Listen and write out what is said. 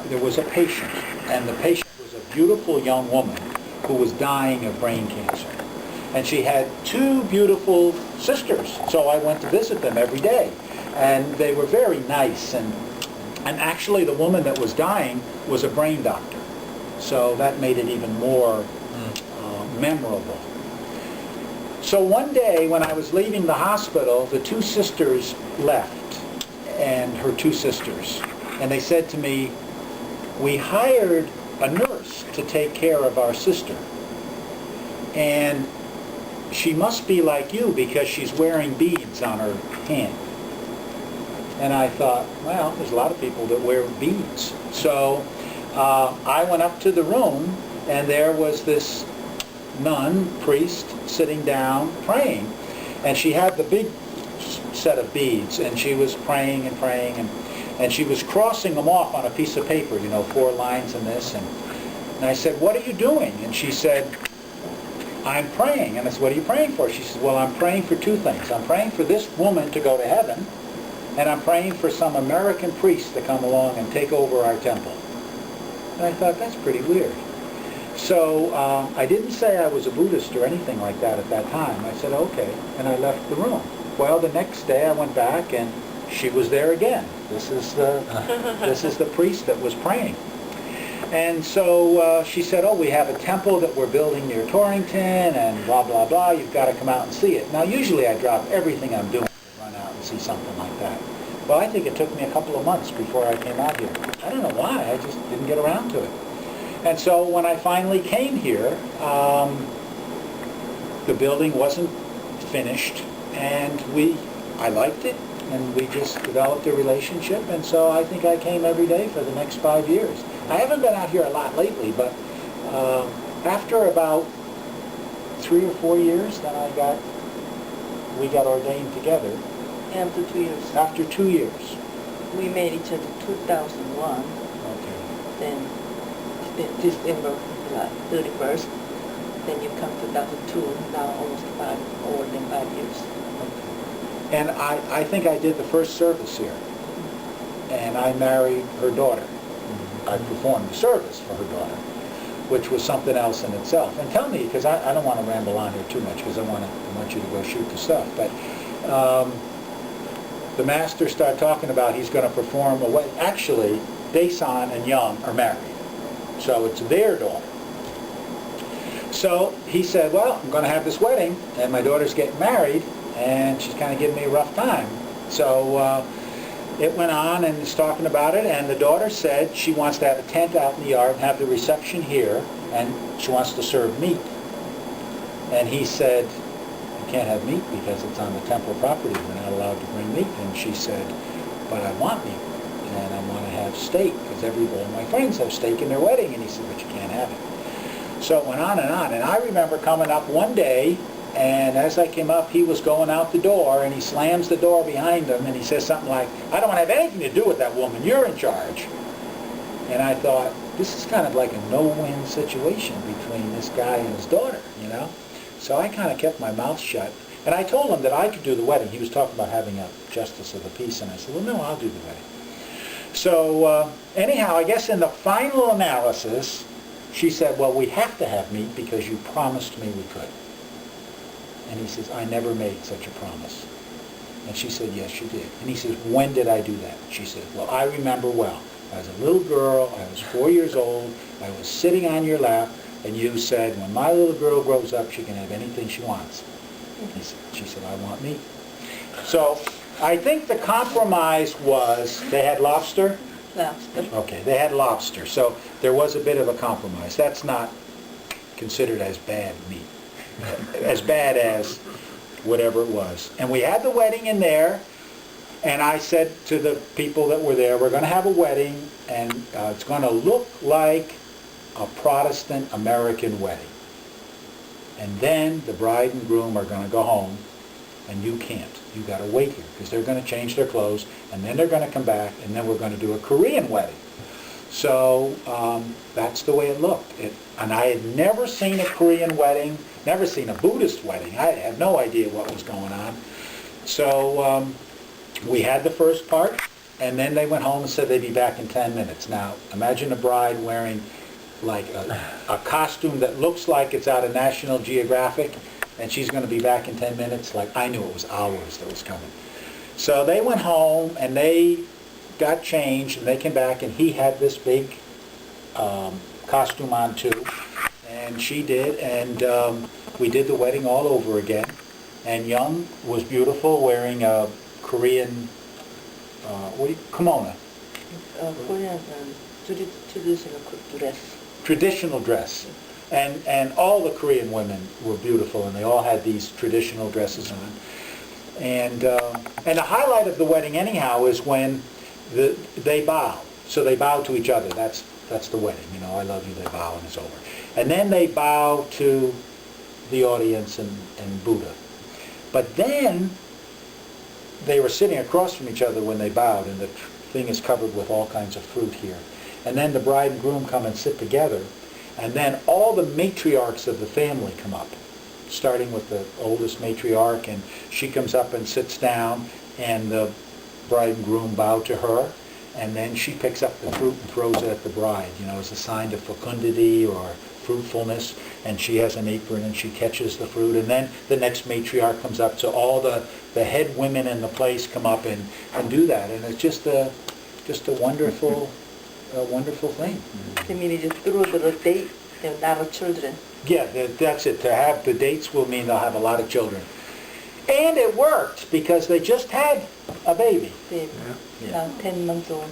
there was a patient, and the patient was a beautiful young woman who was dying of brain cancer. And she had two beautiful sisters, so I went to visit them every day. And they were very nice, and actually the woman that was dying was a brain doctor. So that made it even more memorable. So one day when I was leaving the hospital, the two sisters left, and her two sisters. And they said to me, "We hired a nurse to take care of our sister. And she must be like you because she's wearing beads on her hand." And I thought, well, there's a lot of people that wear beads. So I went up to the room, and there was this nun, priest, sitting down praying. And she had the big set of beads, and she was praying and praying, and she was crossing them off on a piece of paper, 4 lines in this. And I said, "What are you doing?" And she said, "I'm praying." And I said, "What are you praying for?" She said, "Well, I'm praying for two things. I'm praying for this woman to go to heaven, and I'm praying for some American priest to come along and take over our temple." And I thought, that's pretty weird. So I didn't say I was a Buddhist or anything like that at that time. I said, okay, and I left the room. Well, the next day I went back, and she was there again. This is the priest that was praying. And so she said, "Oh, we have a temple that we're building near Torrington, and blah, blah, blah. You've got to come out and see it." Now, usually I drop everything I'm doing to run out and see something like that. Well, I think it took me a couple of months before I came out here. I don't know why. I just didn't get around to it. And so when I finally came here, the building wasn't finished, and I liked it, and we just developed a relationship, and so I think I came every day for the next 5 years. I haven't been out here a lot lately, but after about 3 or 4 years, then we got ordained together. After 2 years. After 2 years. We met each other 2001. Okay. Then December 31st. Then you come 2002. Now almost more than 5 years. Okay. And I think I did the first service here. And I married her daughter. I performed the service for her daughter, which was something else in itself. And tell me, because I don't want to ramble on here too much, because I want you to go shoot the stuff. But the master started talking about he's going to perform a wedding. Actually, Daesan and Young are married, so it's their daughter. So he said, "Well, I'm going to have this wedding, and my daughter's getting married, and she's kind of giving me a rough time." So it went on, and he's talking about it, and the daughter said she wants to have a tent out in the yard and have the reception here, and she wants to serve meat. And he said, "You can't have meat because it's on the temple property. We're not allowed to bring meat." And she said, "But I want meat, and I want to have steak, because all my friends have steak in their wedding." And he said, "But you can't have it." So it went on, and I remember coming up one day, and as I came up, he was going out the door, and he slams the door behind him, and he says something like, "I don't want to have anything to do with that woman. You're in charge." And I thought, this is kind of like a no-win situation between this guy and his daughter, So I kind of kept my mouth shut. And I told him that I could do the wedding. He was talking about having a justice of the peace, and I said, "Well, no, I'll do the wedding." So anyhow, I guess in the final analysis, she said, "Well, we have to have meat because you promised me we could." And he says, "I never made such a promise." And she said, "Yes, you did." And he says, "When did I do that?" She said, "Well, I remember well. I was a little girl. I was 4 years old. I was sitting on your lap, and you said, 'When my little girl grows up, she can have anything she wants.'" She said, "I want meat." So I think the compromise was they had lobster. Lobster. Okay, they had lobster. So there was a bit of a compromise. That's not considered as bad meat. As bad as whatever it was. And we had the wedding in there, and I said to the people that were there, "We're going to have a wedding, and it's going to look like a Protestant American wedding. And then the bride and groom are going to go home, and you can't. You've got to wait here, because they're going to change their clothes, and then they're going to come back, and then we're going to do a Korean wedding." So that's the way it looked. And I had never seen a Korean wedding, never seen a Buddhist wedding. I had no idea what was going on. So we had the first part, and then they went home and said they'd be back in 10 minutes. Now, imagine a bride wearing like a costume that looks like it's out of National Geographic, and she's going to be back in 10 minutes. Like, I knew it was hours that was coming. So they went home, and they got changed, and they came back, and he had this big costume on too, and she did, and we did the wedding all over again. And Young was beautiful, wearing a Korean kimono. Korean traditional dress. Traditional dress. And all the Korean women were beautiful, and they all had these traditional dresses on. And the highlight of the wedding anyhow is when they bow. So they bow to each other. That's the wedding. You know, I love you, they bow, and it's over. And then they bow to the audience and Buddha. But then they were sitting across from each other when they bowed, and the thing is covered with all kinds of fruit here. And then the bride and groom come and sit together, and then all the matriarchs of the family come up, starting with the oldest matriarch, and she comes up and sits down, and the bride and groom bow to her, and then she picks up the fruit and throws it at the bride, you know, as a sign of fecundity or fruitfulness, and she has an apron and she catches the fruit, and then the next matriarch comes up, so all the head women in the place come up and do that, and it's just a wonderful thing. They mean just through the date, they will have children. Yeah, that's it. To have the dates will mean they'll have a lot of children. And it worked, because they just had a baby. They Yeah. now 10 months old.